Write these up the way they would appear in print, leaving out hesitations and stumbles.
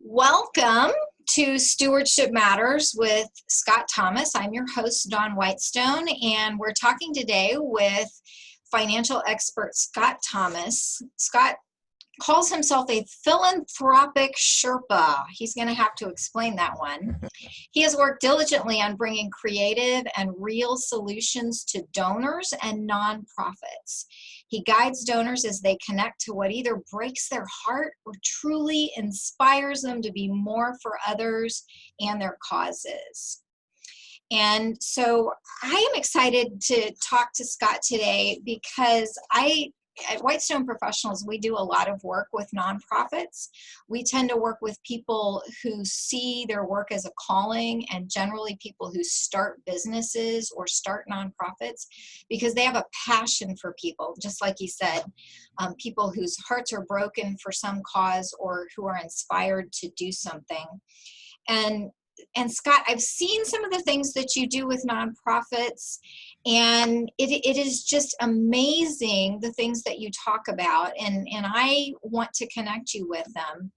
Welcome to Stewardship Matters with Scott Thomas. I'm your host, Dawn Whitestone, and we're talking today with financial expert Scott Thomas. Scott calls himself a philanthropic Sherpa. He's going to have to explain that one. He has worked diligently on bringing creative and real solutions to donors and nonprofits. He guides donors as they connect to what either breaks their heart or truly inspires them to be more for others and their causes. And so I am excited to talk to Scott today because at Whitestone Professionals, we do a lot of work with nonprofits. We tend to work with people who see their work as a calling, and generally people who start businesses or start nonprofits because they have a passion for people, just like you said, people whose hearts are broken for some cause or who are inspired to do something. And Scott, I've seen some of the things that you do with nonprofits, and it is just amazing the things that you talk about, and I want to connect you with them.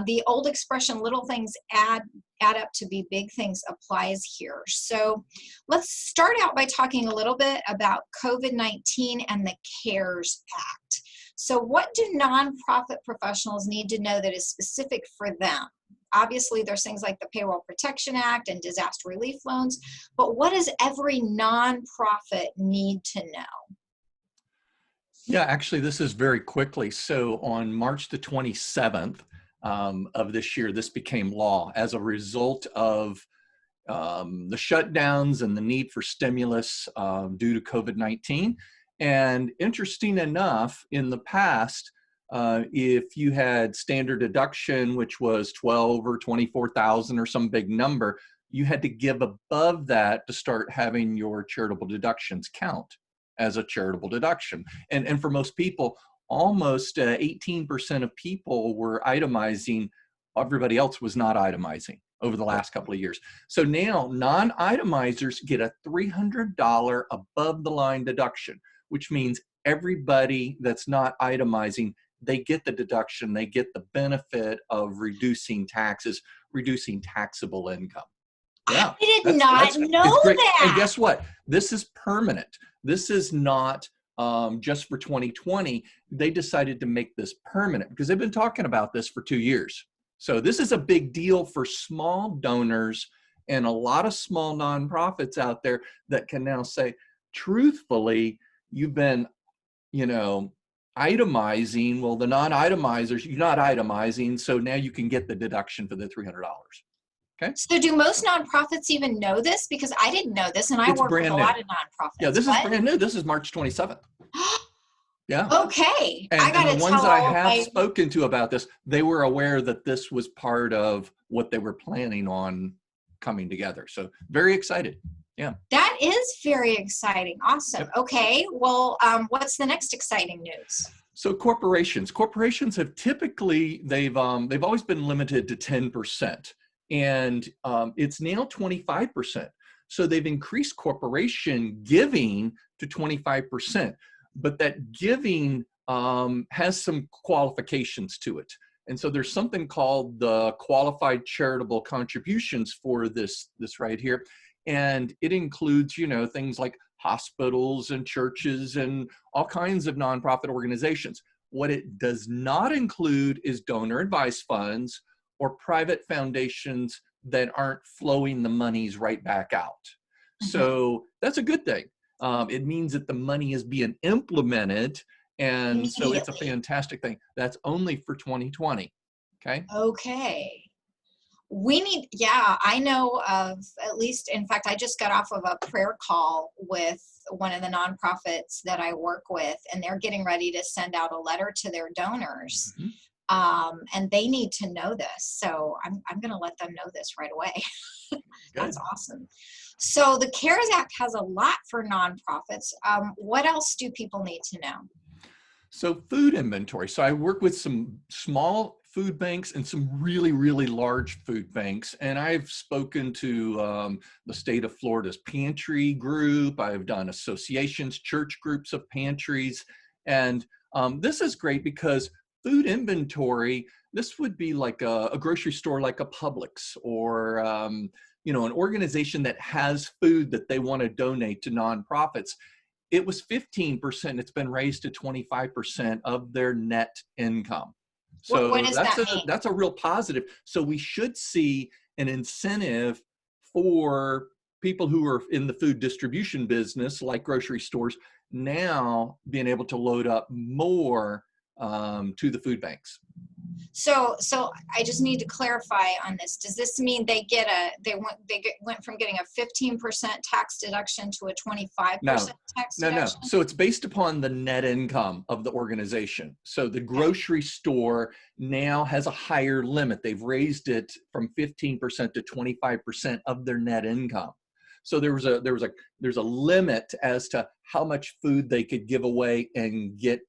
The old expression, little things add up to be big things, applies here. So let's start out by talking a little bit about COVID-19 and the CARES Act. So what do nonprofit professionals need to know that is specific for them? Obviously, there's things like the Payroll Protection Act and disaster relief loans, but what does every nonprofit need to know? Yeah, actually, this is very quickly. So on March the 27th of this year, this became law as a result of the shutdowns and the need for stimulus due to COVID-19. And interesting enough, in the past, if you had standard deduction, which was 12 or 24,000 or some big number, you had to give above that to start having your charitable deductions count as a charitable deduction. And for most people, almost 18% of people were itemizing. Everybody else was not itemizing over the last couple of years. So now non-itemizers get a $300 above the line deduction, which means everybody that's not itemizing, they get the deduction, they get the benefit of reducing taxes, reducing taxable income. Yeah, I did not know that. And guess what? This is permanent. This is not just for 2020. They decided to make this permanent because they've been talking about this for 2 years. So this is a big deal for small donors and a lot of small nonprofits out there that can now say, truthfully, you've been, itemizing. Well, the non-itemizers, you're not itemizing, so now you can get the deduction for the $300. Okay. So do most nonprofits even know this? Because I didn't know this, and I work with a lot of nonprofits. Yeah, this is brand new. This is March 27th. Yeah. Okay. And the ones that I have spoken to about this, they were aware that this was part of what they were planning on coming together. So very excited. Yeah. That is very exciting. Awesome. Yep. Okay. Well, what's the next exciting news? So corporations have typically, they've always been limited to 10%, and it's now 25%. So they've increased corporation giving to 25%, but that giving has some qualifications to it. And so there's something called the qualified charitable contributions for this right here. And it includes, things like hospitals and churches and all kinds of nonprofit organizations. What it does not include is donor advised funds or private foundations that aren't flowing the monies right back out. Mm-hmm. So that's a good thing. It means that the money is being implemented. And so it's a fantastic thing. That's only for 2020. Okay. Okay. I know of at least, in fact, I just got off of a prayer call with one of the nonprofits that I work with, and they're getting ready to send out a letter to their donors. Mm-hmm. And they need to know this. So I'm going to let them know this right away. That's awesome. So the CARES Act has a lot for nonprofits. What else do people need to know? So food inventory. So I work with some small food banks and some really, really large food banks. And I've spoken to the state of Florida's pantry group. I've done associations, church groups of pantries. And this is great because food inventory This would be like a grocery store, like a Publix, or you know, an organization that has food that they want to donate to nonprofits. It was 15%. It's been raised to 25% of their net income. What So does that mean? that's a real positive. So we should see an incentive for people who are in the food distribution business, like grocery stores, now being able to load up more to the food banks. So I just need to clarify on this. Does this mean they went from getting a 15% tax deduction to a 25% No, tax no. deduction? So it's based upon the net income of the organization. So the grocery store now has a higher limit. They've raised it from 15% to 25% of their net income. So there's a limit as to how much food they could give away and get,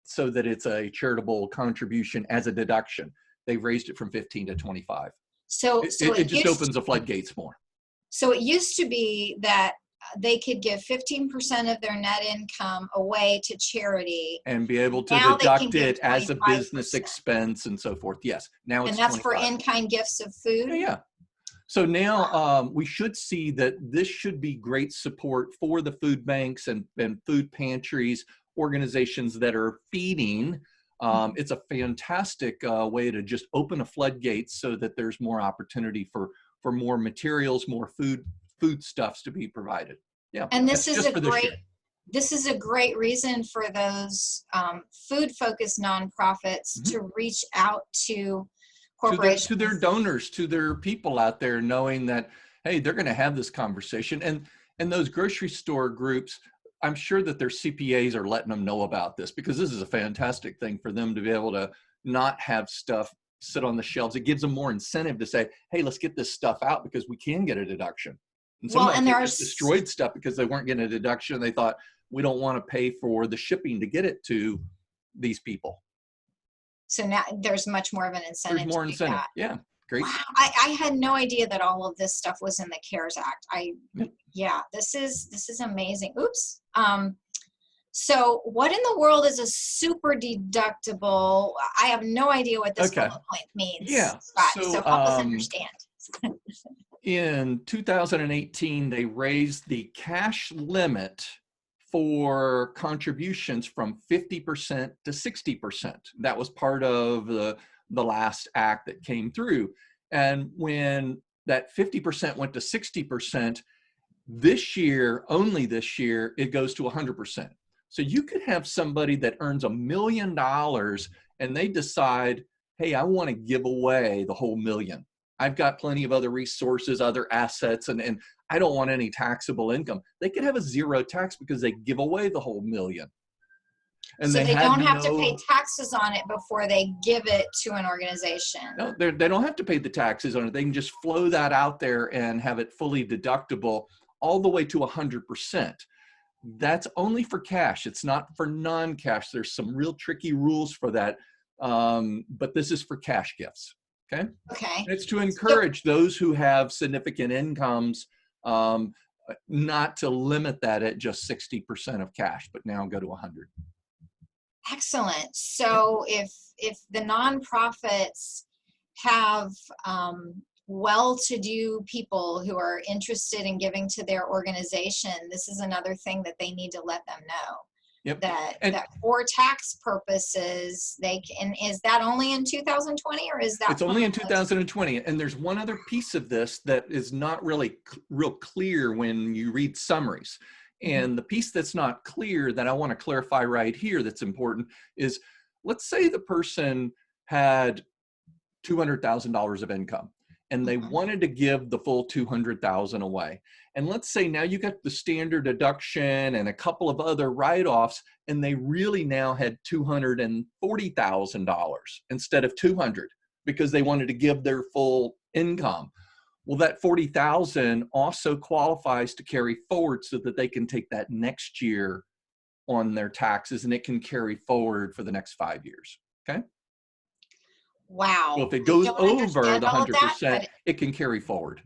so that it's a charitable contribution as a deduction. They've raised it from 15 to 25. It just opens the floodgates more. So it used to be that they could give 15% of their net income away to charity and be able to now deduct it as a business expense and so forth. Yes. Now it's 25. for in-kind gifts of food? Yeah. So now we should see that this should be great support for the food banks and food pantries, organizations that are feeding. It's a fantastic way to just open a floodgate so that there's more opportunity for more materials, more foodstuffs to be provided. Yeah, and this is a great reason for those food-focused nonprofits to reach out to corporations, to their donors, to their people out there, knowing that, hey, they're going to have this conversation. And those grocery store groups, I'm sure that their CPAs are letting them know about this, because this is a fantastic thing for them to be able to not have stuff sit on the shelves. It gives them more incentive to say, hey, let's get this stuff out because we can get a deduction. And some just destroyed stuff because they weren't getting a deduction. They thought, we don't want to pay for the shipping to get it to these people. So now there's much more of an incentive. There's more incentive. Yeah. Great. Wow. I had no idea that all of this stuff was in the CARES Act. Yeah, this is amazing. Oops. So what in the world is a super deductible? I have no idea what this bullet point means. Yeah. Scott, so help us understand. In 2018, they raised the cash limit for contributions from 50% to 60%. That was part of the last act that came through. And when that 50% went to 60%, this year, only this year, it goes to 100%. So you could have somebody that earns $1 million and they decide, hey, I want to give away the whole $1 million. I've got plenty of other resources, other assets, and I don't want any taxable income. They could have a zero tax because they give away the whole $1 million. And so they don't have to pay taxes on it before they give it to an organization. No, they don't have to pay the taxes on it. They can just flow that out there and have it fully deductible all the way to 100%. That's only for cash. It's not for non-cash. There's some real tricky rules for that. But this is for cash gifts. Okay. Okay. And it's to encourage those who have significant incomes, not to limit that at just 60% of cash, but now go to 100. Excellent. So if the nonprofits have well-to-do people who are interested in giving to their organization, this is another thing that they need to let them know. Yep. That for tax purposes, they can. Is that only in 2020, or is that? It's only in 2020. And there's one other piece of this that is not really real clear when you read summaries. And the piece that's not clear that I want to clarify right here that's important is, let's say the person had $200,000 of income and they wanted to give the full $200,000 away. And let's say now you got the standard deduction and a couple of other write-offs, and they really now had $240,000 instead of $200,000 because they wanted to give their full income. Well, that $40,000 also qualifies to carry forward so that they can take that next year on their taxes, and it can carry forward for the next 5 years. Okay. Wow. So if it goes over the 100%, it can carry forward.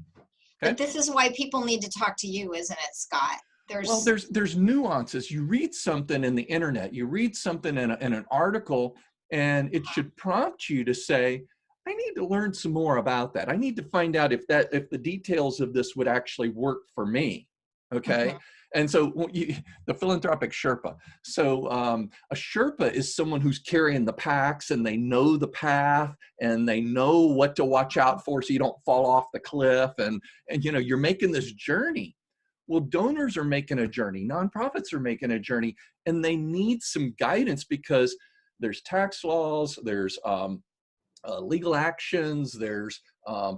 Okay? But this is why people need to talk to you, isn't it, Scott? There's nuances. You read something in the internet, you read something in an article, And it should prompt you to say, I need to learn some more about that. I need to find out if the details of this would actually work for me. Okay. Mhm. And so the philanthropic Sherpa. So a Sherpa is someone who's carrying the packs, and they know the path, and they know what to watch out for so you don't fall off the cliff. And you're making this journey. Well, donors are making a journey, nonprofits are making a journey, and they need some guidance because there's tax laws, there's legal actions, there's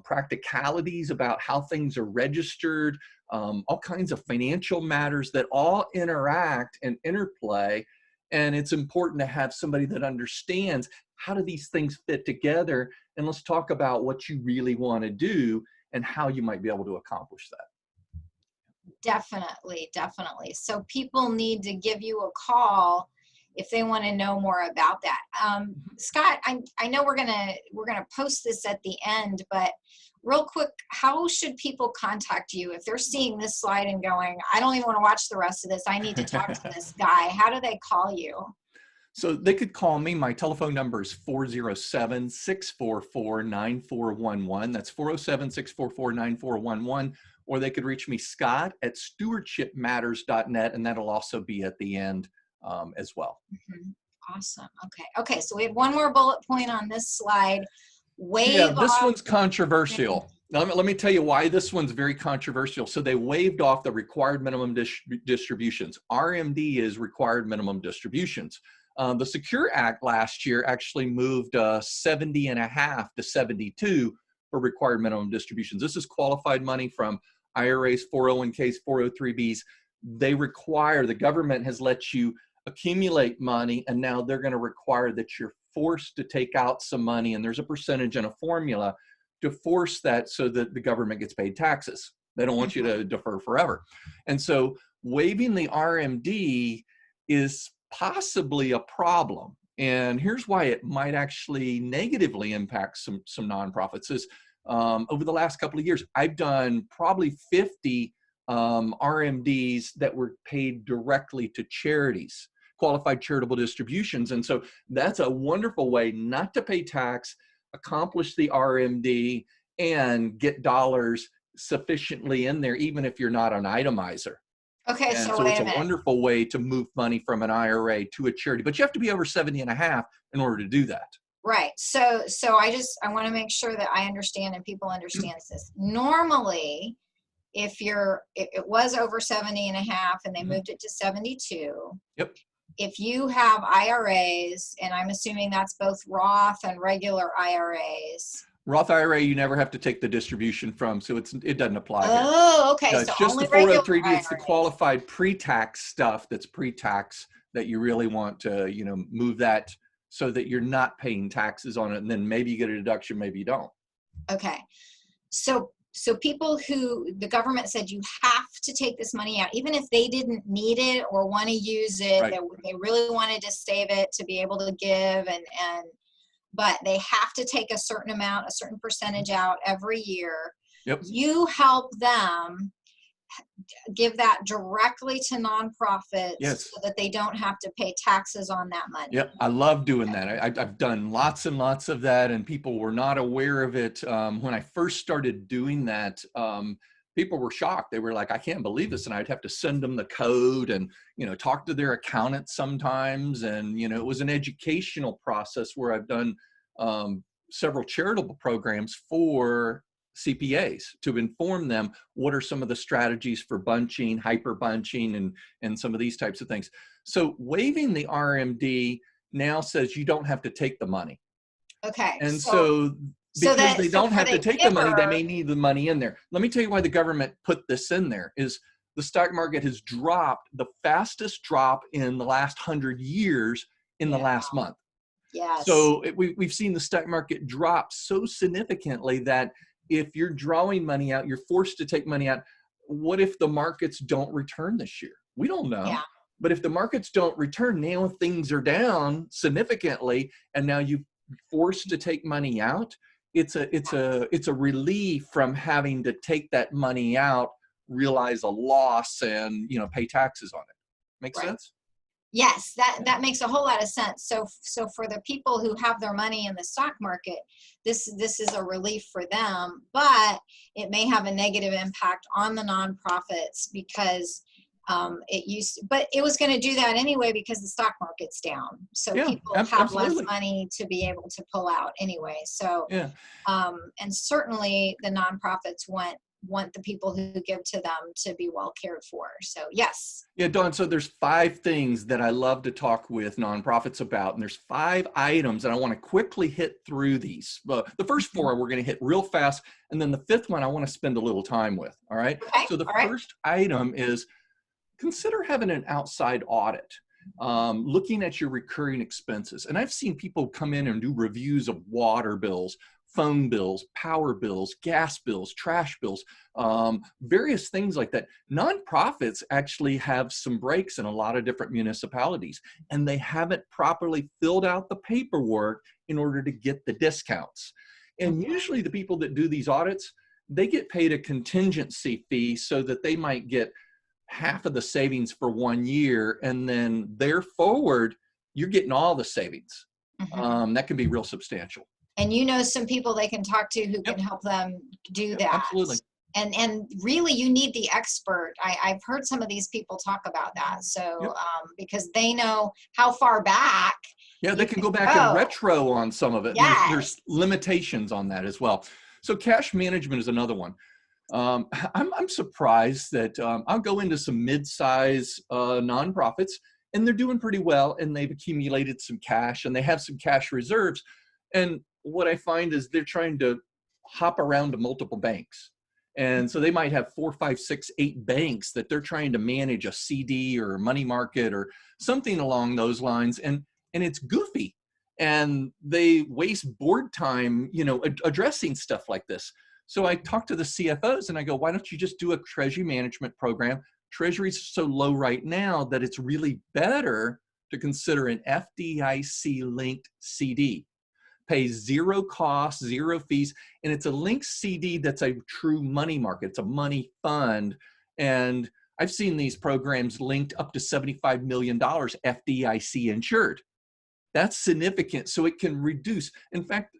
practicalities about how things are registered, all kinds of financial matters that all interact and interplay. And it's important to have somebody that understands how do these things fit together. And let's talk about what you really want to do and how you might be able to accomplish that. Definitely, definitely. So people need to give you a call if they want to know more about that. Scott, I know we're gonna post this at the end, but real quick, how should people contact you if they're seeing this slide and going, I don't even want to watch the rest of this. I need to talk to this guy. How do they call you? So they could call me. My telephone number is 407-644-9411. That's 407-644-9411. Or they could reach me, Scott, at stewardshipmatters.net, and that'll also be at the end as well. Mm-hmm. Awesome. Okay. So we have one more bullet point on this slide. Yeah, this one's controversial. Now, let me tell you why this one's very controversial. So they waived off the required minimum distributions. RMD is required minimum distributions. The Secure Act last year actually moved 70.5 to 72 for required minimum distributions. This is qualified money from IRAs, 401ks, 403bs. The government has let you accumulate money, and now they're going to require that you're forced to take out some money, and there's a percentage and a formula to force that so that the government gets paid taxes. They don't want you to defer forever. And so waiving the RMD is possibly a problem. And here's why it might actually negatively impact some nonprofits is over the last couple of years, I've done probably 50 RMDs that were paid directly to charities, qualified charitable distributions. And so that's a wonderful way not to pay tax, accomplish the RMD, and get dollars sufficiently in there, even if you're not an itemizer. Okay, And so so wait it's a a minute. wonderful way to move money from an IRA to a charity, but you have to be over 70.5 in order to do that. Right. So I want to make sure that I understand and people understand this. Normally, if it was over 70.5 and they moved it to 72. Yep. If you have IRAs, and I'm assuming that's both Roth and regular IRAs. Roth IRA, you never have to take the distribution from, so it doesn't apply here. Oh, okay. No, So it's just only the regular 403b. It's the IRAs. qualified pre-tax stuff that's pre-tax that you really want to, move that so that you're not paying taxes on it, and then maybe you get a deduction, maybe you don't. Okay. So people who the government said you have to take this money out, even if they didn't need it or want to use it, Right. they really wanted to save it to be able to give, but they have to take a certain amount, a certain percentage out every year. Yep. You help them give that directly to nonprofits. Yes. So that they don't have to pay taxes on that money. Yep, I love doing that. I've done lots and lots of that, and people were not aware of it. When I first started doing that, people were shocked. They were like, I can't believe this. And I'd have to send them the code and, talk to their accountant sometimes. And, it was an educational process where I've done several charitable programs for CPAs to inform them what are some of the strategies for bunching, hyper bunching, and some of these types of things. So waiving the RMD now says you don't have to take the money. Okay. And so because they don't have to take the money, they may need the money in there. Let me tell you why the government put this in there is the stock market has dropped the fastest drop in the last 100 years in the last month. Yes. So we've seen the stock market drop so significantly that if you're drawing money out, you're forced to take money out. What if the markets don't return this year? We don't know. Yeah. But if the markets don't return, now things are down significantly, and now you're forced to take money out. It's a relief from having to take that money out, realize a loss, and pay taxes on it. Make sense? Yes, that makes a whole lot of sense. So for the people who have their money in the stock market, this is a relief for them, but it may have a negative impact on the nonprofits because but it was going to do that anyway because the stock market's down. So Yeah, people have less absolutely. money to be able to pull out anyway. So Yeah. and certainly the nonprofits want the people who give to them to be well cared for. So yes. Yeah, Dawn, so there's 5 things that I love to talk with nonprofits about, and there's 5 items, and I want to quickly hit through these. The first 4 we're going to hit real fast, and then the 5th one I want to spend a little time with, all right? Okay. So the All right. first item is consider having an outside audit, looking at your recurring expenses. And I've seen people come in and do reviews of water bills, phone bills, power bills, gas bills, trash bills, various things like that. Nonprofits actually have some breaks in a lot of different municipalities, and they haven't properly filled out the paperwork in order to get the discounts. And usually the people that do these audits, they get paid a contingency fee so that they might get half of the savings for 1 year, and then there forward, you're getting all the savings. That can be real substantial. And you know some people they can talk to who Yep. can help them do Yep, that. absolutely. And really you need the expert. I've heard some of these people talk about that. So Yep. because they know how far back Yeah, they you can go back and retro on some of it. And Yes. there's limitations on that as well. So cash management is another one. I'm surprised that I'll go into some mid-size nonprofits, and they're doing pretty well, and they've accumulated some cash, and they have some cash reserves. And what I find is they're trying to hop around to multiple banks. And so they might have 4, 5, 6, 8 banks that they're trying to manage a CD or a money market or something along those lines. And it's goofy. And they waste board time, addressing stuff like this. So I talk to the CFOs and I go, why don't you just do a treasury management program? Treasury's so low right now that it's really better to consider an FDIC linked CD. Pays 0 cost, 0 fees, and it's a linked CD that's a true money market. It's a money fund. And I've seen these programs linked up to $75 million FDIC insured. That's significant. So it can reduce. In fact,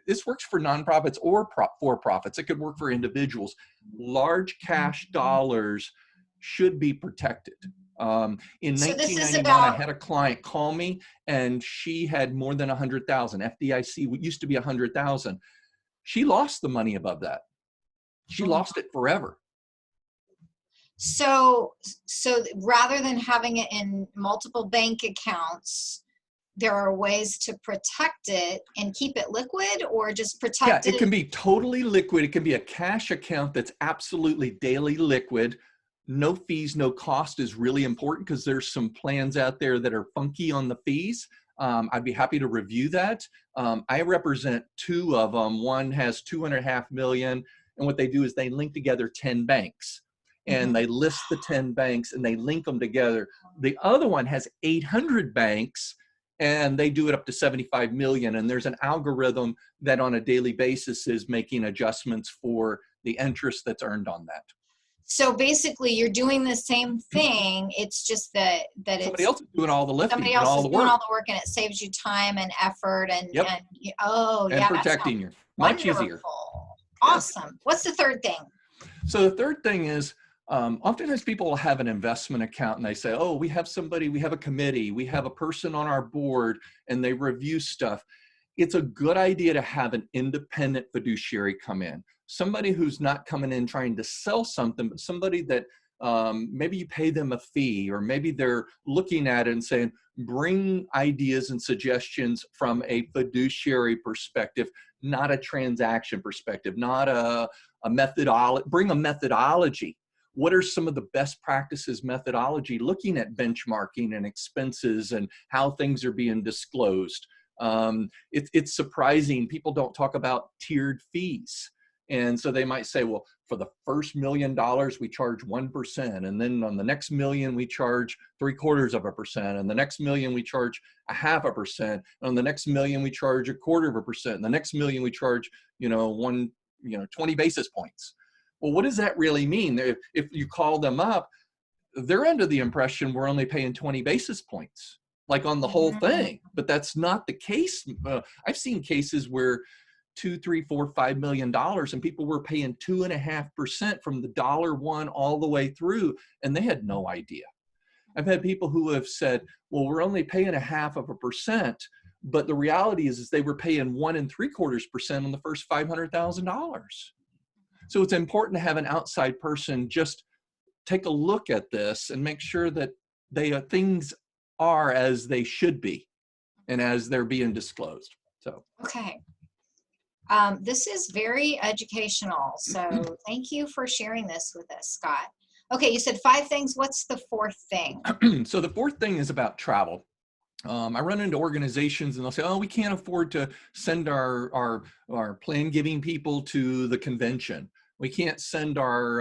this works for nonprofits or for-profits. It could work for individuals. Large cash dollars should be protected. In So this is 1999, I had a client call me, and she had more than 100,000. FDIC used to be 100,000. She lost the money above that. She lost it forever. So rather than having it in multiple bank accounts, there are ways to protect it and keep it liquid, or just protect it. Yeah, it can be totally liquid. It can be a cash account that's absolutely daily liquid. No fees, no cost is really important because there's some plans out there that are funky on the fees. I'd be happy to review that. I represent 2 of them. One has $2.5 million, and what they do is they link together 10 banks. And they list the 10 banks and they link them together. The other one has 800 banks, and they do it up to 75 million. And there's an algorithm that on a daily basis is making adjustments for the interest that's earned on that. So basically you're doing the same thing. It's just that somebody else is doing all the lifting. Somebody else and all is the doing work. all the work, and it saves you time and effort and protecting you. Much easier. Awesome. Yeah. What's the third thing? So the third thing is, oftentimes people will have an investment account and they say, oh, we have somebody, we have a committee, we have a person on our board, and they review stuff. It's a good idea to have an independent fiduciary come in. Somebody who's not coming in trying to sell something, but somebody that maybe you pay them a fee, or maybe they're looking at it and saying, bring ideas and suggestions from a fiduciary perspective, not a transaction perspective, not a methodology. Bring a methodology. What are some of the best practices methodology, looking at benchmarking and expenses and how things are being disclosed? It's surprising. People don't talk about tiered fees. And so they might say, well, for the first $1 million, we charge 1%. And then on the next million, we charge 0.75%. And the next million, we charge 0.5%. And on the next million, we charge 0.25%. And the next million, we charge, 20 basis points. Well, what does that really mean? If you call them up, they're under the impression we're only paying 20 basis points, like on the whole thing. But that's not the case. I've seen cases where $2, $3, $4, $5 million, and people were paying 2.5% from the $1 all the way through, and they had no idea. I've had people who have said, well, we're only paying 0.5%, but the reality is they were paying 1.75% on the first $500,000. So it's important to have an outside person just take a look at this and make sure that things are as they should be and as they're being disclosed. So okay. This is very educational. So thank you for sharing this with us, Scott. Okay, you said 5 things. What's the 4th thing? So the 4th thing is about travel. I run into organizations and they'll say, oh, we can't afford to send our plan giving people to the convention. We can't send our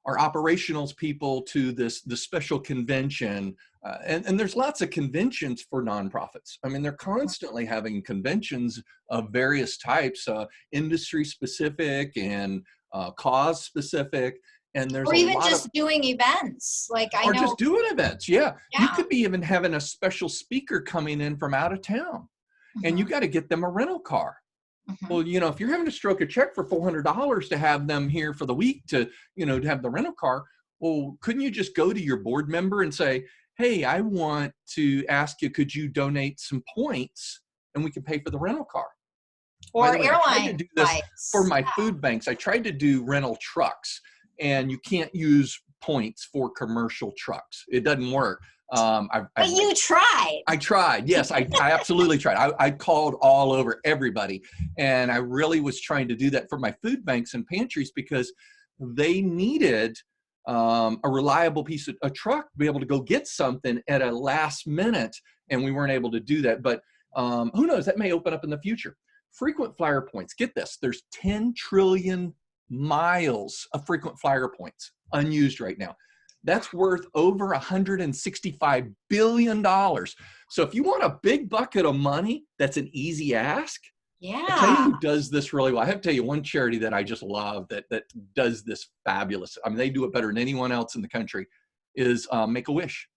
operationals people to the special convention. And there's lots of conventions for nonprofits. I mean, they're constantly having conventions of various types, industry specific and cause specific. And there's or even just doing events, like I know. Or just doing events, yeah. Yeah. You could be even having a special speaker coming in from out of town, and you got to get them a rental car. Well, you know, if you're having to stroke a check for $400 to have them here for the week to have the rental car, well, couldn't you just go to your board member and say, hey, I want to ask you, could you donate some points and we can pay for the rental car? Or airline I tried to do this flights. for my food banks. I tried to do rental trucks, and you can't use points for commercial trucks. It doesn't work. But you tried. I tried. Yes, I absolutely tried. I called all over everybody, and I really was trying to do that for my food banks and pantries because they needed a reliable piece of a truck to be able to go get something at a last minute, and we weren't able to do that. But who knows? That may open up in the future. Frequent flyer points. Get this. There's 10 trillion miles of frequent flyer points unused right now. That's worth over $165 billion. So if you want a big bucket of money, that's an easy ask. Yeah. I'll tell you who does this really well. I have to tell you one charity that I just love that does this fabulous. I mean, they do it better than anyone else in the country is Make-A-Wish.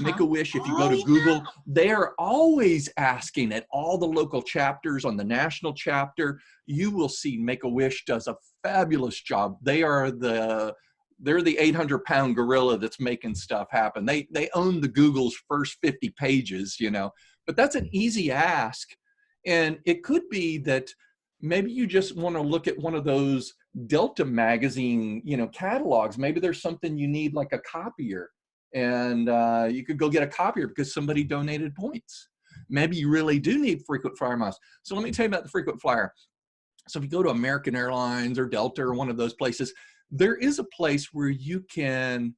Make-A-Wish, if you go to Google, they are always asking at all the local chapters, on the national chapter, you will see Make-A-Wish does a fabulous job. They're the 800-pound gorilla that's making stuff happen. They own the Google's first 50 pages, but that's an easy ask. And it could be that maybe you just want to look at one of those Delta magazine, catalogs. Maybe there's something you need, like a copier, and you could go get a copier because somebody donated points. Maybe you really do need frequent flyer miles. So let me tell you about the frequent flyer. So if you go to American Airlines or Delta or one of those places, there is a place where you can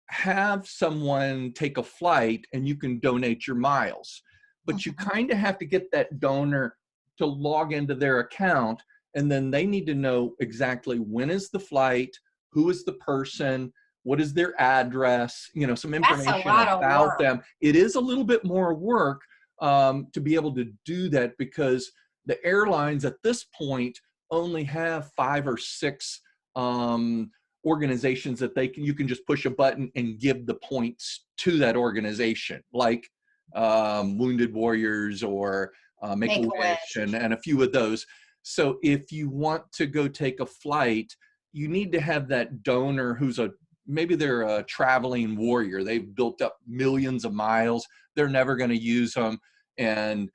have someone take a flight and you can donate your miles. But you kind of have to get that donor to log into their account, and then they need to know exactly when is the flight, who is the person, what is their address, some information about them. It is a little bit more work to be able to do that because the airlines at this point only have 5 or 6 organizations that you can just push a button and give the points to that organization, like Wounded Warriors or Make-A-Wish and a few of those. So if you want to go take a flight, you need to have that donor who's maybe they're a traveling warrior. They've built up millions of miles. They're never going to use them. And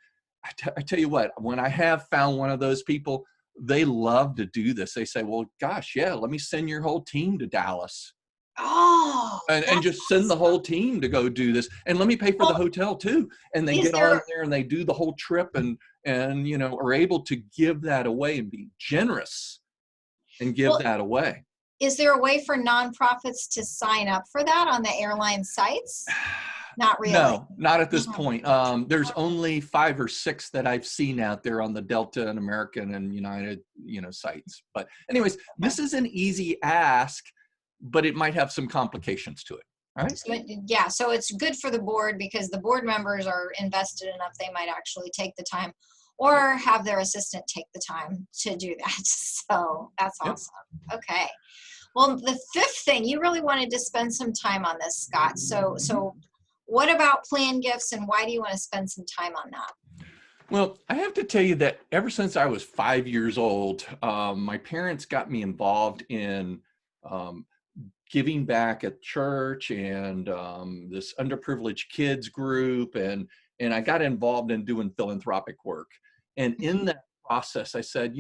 I tell you what, when I have found one of those people, they love to do this. They say, well, gosh, yeah, let me send your whole team to Dallas. Oh, and just send the whole team to go do this. And let me pay for the hotel too. And they get on there and they do the whole trip and are able to give that away and be generous and give that away. Is there a way for nonprofits to sign up for that on the airline sites? Not really. No, not at this point. There's only 5 or 6 that I've seen out there on the Delta and American and United, sites. But anyways, this is an easy ask, but it might have some complications to it. All right. So it's good for the board because the board members are invested enough they might actually take the time or have their assistant take the time to do that. So that's awesome. Okay. Well, the fifth thing, you really wanted to spend some time on this, Scott. So what about plan gifts, and why do you want to spend some time on that? Well, I have to tell you that ever since I was 5 years old, my parents got me involved in um, giving back at church and this underprivileged kids group, and I got involved in doing philanthropic work. And in that process, I said,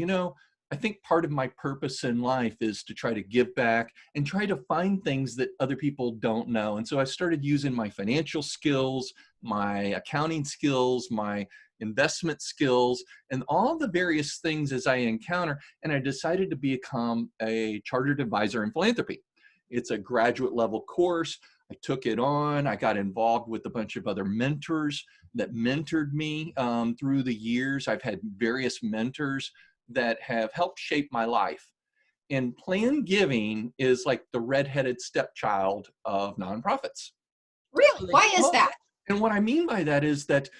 I think part of my purpose in life is to try to give back and try to find things that other people don't know. And so I started using my financial skills, my accounting skills, my investment skills, and all the various things as I encounter. And I decided to become a chartered advisor in philanthropy. It's a graduate level course. I took it on. I got involved with a bunch of other mentors that mentored me through the years. I've had various mentors that have helped shape my life. And plan giving is like the redheaded stepchild of nonprofits. Really? Why is that? And what I mean by that is that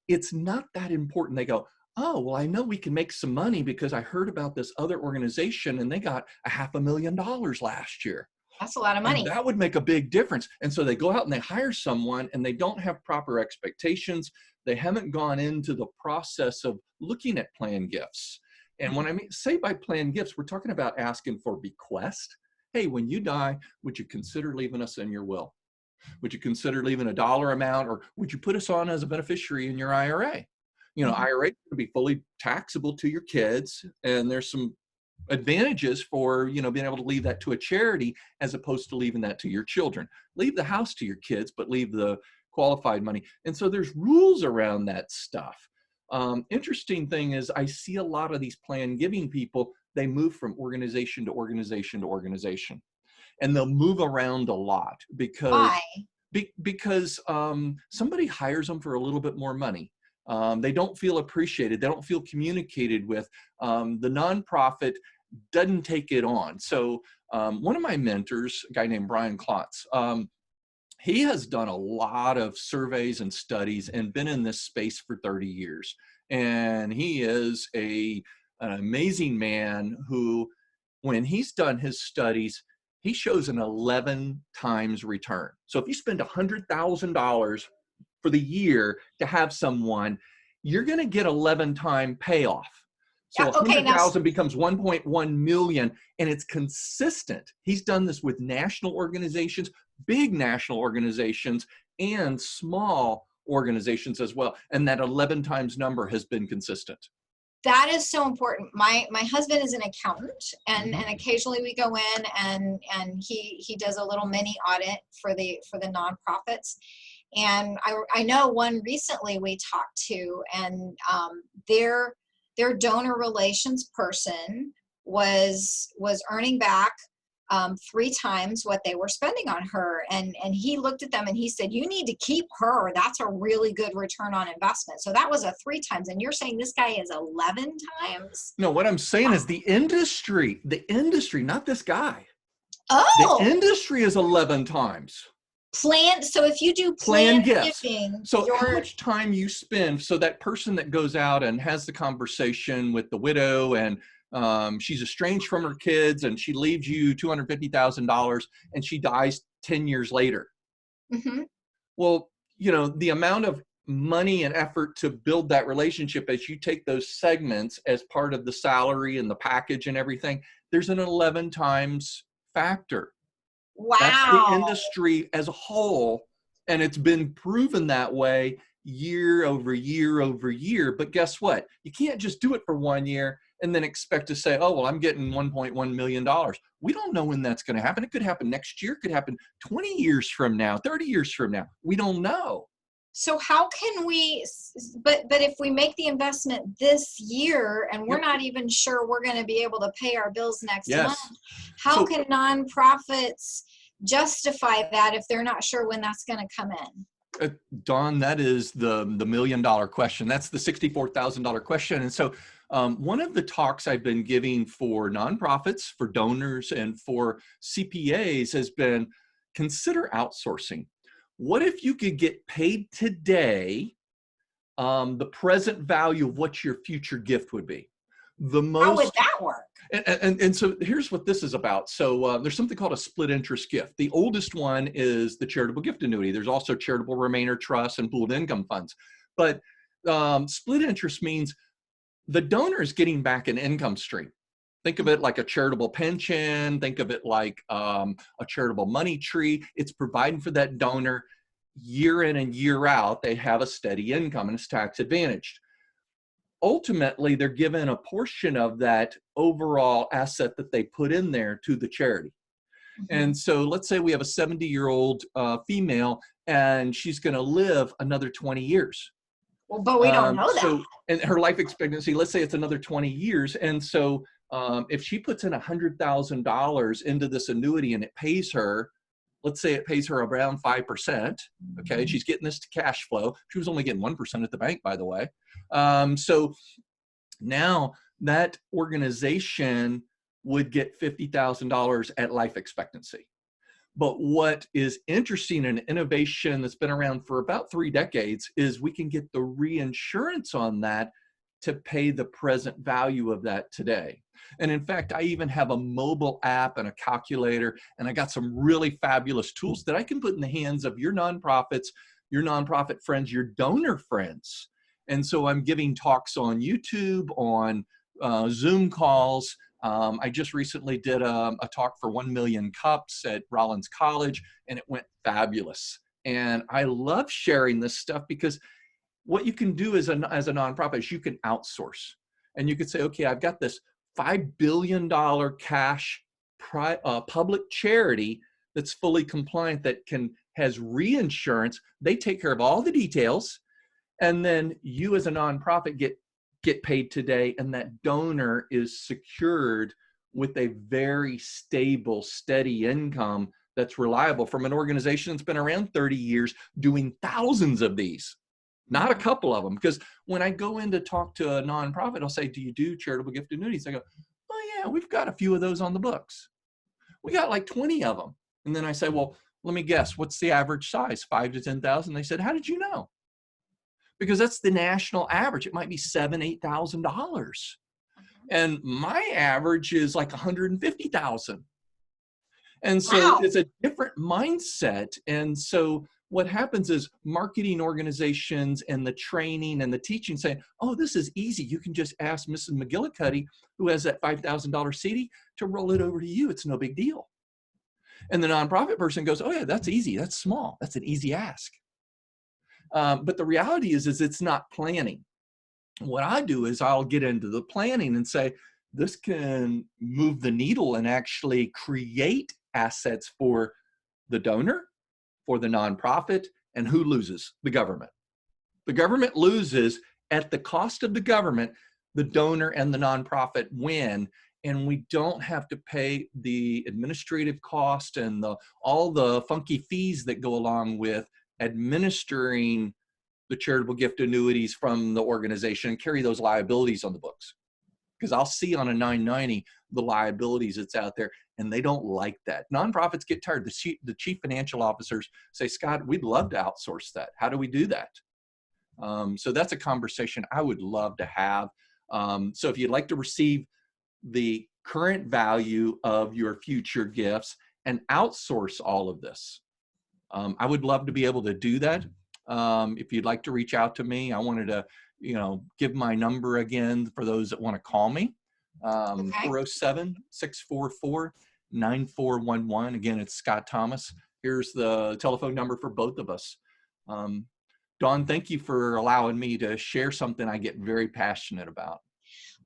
it's not that important. They go, oh, well, I know we can make some money because I heard about this other organization and they got $500,000 last year. That's a lot of money. And that would make a big difference. And so they go out and they hire someone and they don't have proper expectations. They haven't gone into the process of looking at plan gifts. And when I say by plan gifts, we're talking about asking for bequest. Hey, when you die, would you consider leaving us in your will? Would you consider leaving a dollar amount, or would you put us on as a beneficiary in your IRA? IRA is going to be fully taxable to your kids, and there's some advantages for being able to leave that to a charity as opposed to leaving that to your children. Leave the house to your kids, but leave the qualified money. And so there's rules around that stuff. Interesting thing is I see a lot of these plan giving people, they move from organization to organization to organization, and they'll move around a lot because Why? Because somebody hires them for a little bit more money. They don't feel appreciated. They don't feel communicated with. The nonprofit doesn't take it on. So one of my mentors, a guy named Brian Klotz, he has done a lot of surveys and studies and been in this space for 30 years. And he is an amazing man who, when he's done his studies, he shows an 11 times return. So if you spend $100,000 for the year to have someone, you're going to get 11 time payoff. So 100,000 becomes 1.1 million, and it's consistent. He's done this with national organizations, big national organizations, and small organizations as well. And that 11 times number has been consistent. That is so important. My husband is an accountant, and occasionally we go in and he does a little mini audit for the nonprofits. And I know one recently we talked to, and their donor relations person was earning back 3 times what they were spending on her. And he looked at them and he said, you need to keep her. That's a really good return on investment. So that was a 3 times. And you're saying this guy is 11 times? No, what I'm saying is the industry, not this guy. Oh, the industry is 11 times. So if you do plan gifts. Giving, so how much time you spend, so that person that goes out and has the conversation with the widow, and she's estranged from her kids and she leaves you $250,000 and she dies 10 years later. Well, the amount of money and effort to build that relationship, as you take those segments as part of the salary and the package and everything, there's an 11 times factor. Wow. That's the industry as a whole. And it's been proven that way year over year over year. But guess what? You can't just do it for 1 year and then expect to say, oh, well, I'm getting $1.1 million. We don't know when that's going to happen. It could happen next year. It could happen 20 years from now, 30 years from now. We don't know. So how can we, but if we make the investment this year and we're not even sure we're going to be able to pay our bills next month, how can nonprofits justify that if they're not sure when that's going to come in? Dawn, that is the $1 million question. That's the $64,000 question. And so one of the talks I've been giving for nonprofits, for donors, and for CPAs has been, consider outsourcing. What if you could get paid today the present value of what your future gift would be? How would that work? And so here's what this is about. So there's something called a split interest gift. The oldest one is the charitable gift annuity. There's also charitable remainder trusts and pooled income funds. But split interest means the donor is getting back an income stream. Think of it like a charitable pension. Think of it like a charitable money tree. It's providing for that donor year in and year out. They have a steady income and it's tax advantaged. Ultimately, they're given a portion of that overall asset that they put in there to the charity. And so let's say we have a 70-year-old female and she's going to live another 20 years. Well, but we don't know that. And her life expectancy, let's say it's another 20 years. And so if she puts in $100,000 into this annuity and it pays her, let's say it pays her around 5%, okay? She's getting this to cash flow. She was only getting 1% at the bank, by the way. So now that organization would get $50,000 at life expectancy. But what is interesting in innovation that's been around for about 3 decades is we can get the reinsurance on that to pay the present value of that today. And in fact, I even have a mobile app and a calculator, and I got some really fabulous tools that I can put in the hands of your nonprofits, your nonprofit friends, your donor friends. And so I'm giving talks on YouTube, on Zoom calls. I just recently did a talk for 1 million cups at Rollins College, and it went fabulous. And I love sharing this stuff because what you can do as a nonprofit is you can outsource. And you could say, okay, I've got this $5 billion cash public charity that's fully compliant, that has reinsurance. They take care of all the details. And then you as a nonprofit get paid today, and that donor is secured with a very stable, steady income that's reliable from an organization that's been around 30 years doing thousands of these, not a couple of them. Because when I go in to talk to a nonprofit, I'll say, do you do charitable gift annuities? I go, oh yeah, we've got a few of those on the books. We got like 20 of them. And then I say, well, let me guess, what's the average size? 5 to 10,000. They said, how did you know? Because that's the national average. It might be $7,000, $8,000. And my average is like 150,000. And so Wow. it's a different mindset. And so what happens is marketing organizations and the training and the teaching say, oh, this is easy. You can just ask Mrs. McGillicuddy, who has that $5,000 CD, to roll it over to you. It's no big deal. And the nonprofit person goes, oh yeah, that's easy. That's small. That's an easy ask. But the reality is it's not planning. What I do is I'll get into the planning and say, this can move the needle and actually create assets for the donor, for the nonprofit, and who loses? The government. The government loses. At the cost of the government, the donor and the nonprofit win, and we don't have to pay the administrative cost and all the funky fees that go along with administering the charitable gift annuities from the organization and carry those liabilities on the books. Because I'll see on a 990 the liabilities that's out there, and they don't like that. Nonprofits get tired. The chief financial officers say, Scott, we'd love to outsource that. How do we do that? So that's a conversation I would love to have. So if you'd like to receive the current value of your future gifts and outsource all of this, I would love to be able to do that. If you'd like to reach out to me, I wanted to, give my number again for those that want to call me. 407-644-9411. Again, it's Scott Thomas. Here's the telephone number for both of us. Dawn, thank you for allowing me to share something I get very passionate about.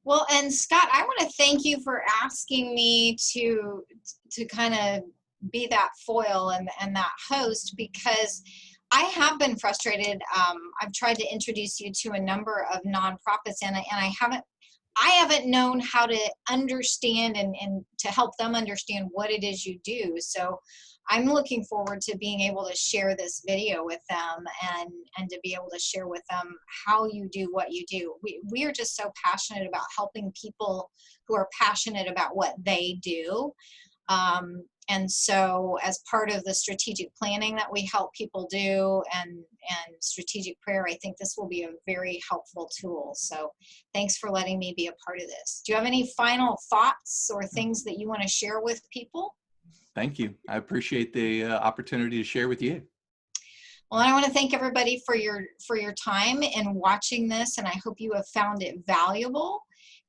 Well, and Scott, I want to thank you for asking me to kind of be that foil and that host, because I have been frustrated. I've tried to introduce you to a number of nonprofits, and I haven't known how to understand and to help them understand what it is you do. So I'm looking forward to being able to share this video with them and to be able to share with them how you do what you do. We are just so passionate about helping people who are passionate about what they do. And so as part of the strategic planning that we help people do and strategic prayer, I think this will be a very helpful tool. So thanks for letting me be a part of this. Do you have any final thoughts or things that you want to share with people? Thank you. I appreciate the opportunity to share with you. Well, I want to thank everybody for your time in watching this, and I hope you have found it valuable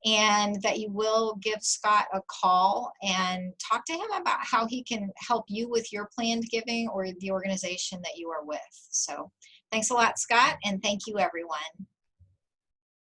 and that you will give Scott a call and talk to him about how he can help you with your planned giving or the organization that you are with. So thanks a lot, Scott, and thank you, everyone.